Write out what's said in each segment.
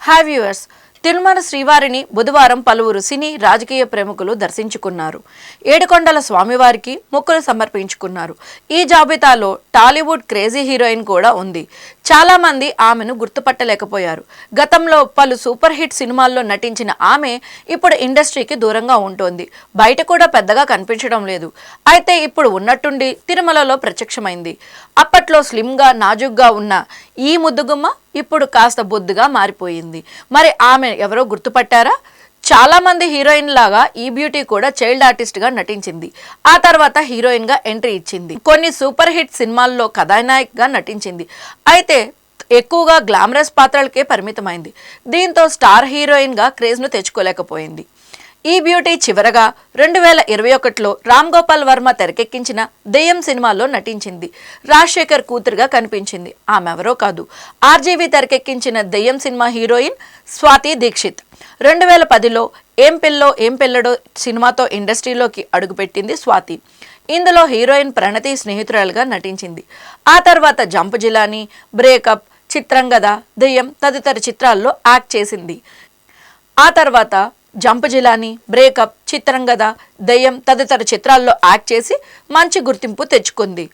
Hi viewers, Tirumala శ్రీవారిని బుధవారం పలువురు సినీ రాజకీయ ప్రముఖులు దర్శించుకున్నారు. ఏడుకొండల స్వామివారికి మొక్కులు సమర్పించుకున్నారు. ఈ జాబితాలో టాలీవుడ్ క్రేజీ హీరోయిన్ కూడా ఉంది. చాలా మంది ఆమెను గుర్తుపట్టలేకపోయారు. గతంలో పలు సూపర్ హిట్ సినిమాల్లో నటించిన ఆమె ఇప్పుడు ఇండస్ట్రీకి దూరంగా ఉంటోంది. బయట కూడా పెద్దగా కనిపించడం లేదు. అయితే ఇప్పుడు ఉన్నట్టుండి తిరుమలలో ప్రత్యక్షమైంది. అప్పట్లో స్లిమ్గా నాజుగ్గా ఉన్న ఈ ముద్దుగుమ్మ ఇప్పుడు కాస్త బొద్దుగా మారిపోయింది. మరి ఆమె ఎవరో గుర్తుపట్టారా? చాలా మంది హీరోయిన్ లాగా ఈ బ్యూటీ కూడా చైల్డ్ ఆర్టిస్ట్ గా నటించింది. ఆ తర్వాత హీరోయిన్ గా ఎంట్రీ ఇచ్చింది. కొన్ని సూపర్ హిట్ సినిమాల్లో కథానాయక్ గా నటించింది. అయితే ఎక్కువగా గ్లామరస్ పాత్రలకే పరిమితమైంది. దీంతో స్టార్ హీరోయిన్ గా క్రేజ్ ను తెచ్చుకోలేకపోయింది. ఈ బ్యూటీ చివరగా 2021లో రామ్ గోపాల్ వర్మ తెరకెక్కించిన దెయ్యం సినిమాలో నటించింది. రాజశేఖర్ కూతురుగా కనిపించింది. ఆమె ఎవరో కాదు, ఆర్జీవి తెరకెక్కించిన దెయ్యం సినిమా హీరోయిన్ స్వాతి దీక్షిత్. 2010లో ఏం పిల్లో ఏం పిల్లడో సినిమాతో ఇండస్ట్రీలోకి అడుగుపెట్టింది స్వాతి. ఇందులో హీరోయిన్ ప్రణతి స్నేహితురాలుగా నటించింది. ఆ తర్వాత జంప్ జిలానీ, బ్రేకప్, చిత్రంగద, దెయ్యం తదితర చిత్రాల్లో యాక్ట్ చేసింది. ఆ తర్వాత జంప్ జిలానీ, బ్రేకప్, చిత్రంగద, దెయ్యం తదితర చిత్రాల్లో యాక్ట్ చేసి మంచి గుర్తింపు తెచ్చుకుంది.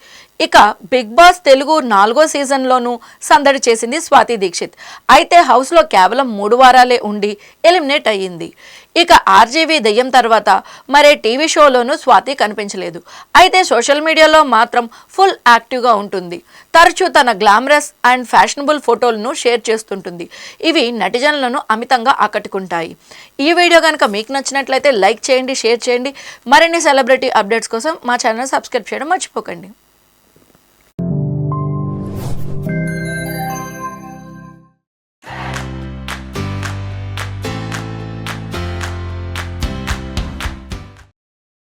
ఇక బిగ్ బాస్ తెలుగు 4వ సీజన్లోనూ సందడి చేసింది స్వాతి దీక్షిత్. అయితే హౌస్లో కేవలం 3 వారాలే ఉండి ఎలిమినేట్ అయ్యింది. ఇక ఆర్జీవి దెయ్యం తర్వాత మరే టీవీ షోలోనూ స్వాతి కనిపించలేదు. అయితే సోషల్ మీడియాలో మాత్రం ఫుల్ యాక్టివ్గా ఉంటుంది. తరచూ తన గ్లామరస్ అండ్ ఫ్యాషనబుల్ ఫోటోలను షేర్ చేస్తుంటుంది. ఇవి నెటిజన్లను అమితంగా ఆకట్టుకుంటాయి. ఈ వీడియో కనుక మీకు నచ్చినట్లయితే లైక్ చేయండి, షేర్ చేయండి. మరిన్ని సెలబ్రిటీ అప్డేట్స్ కోసం మా ఛానల్ సబ్స్క్రైబ్ చేయడం మర్చిపోకండి.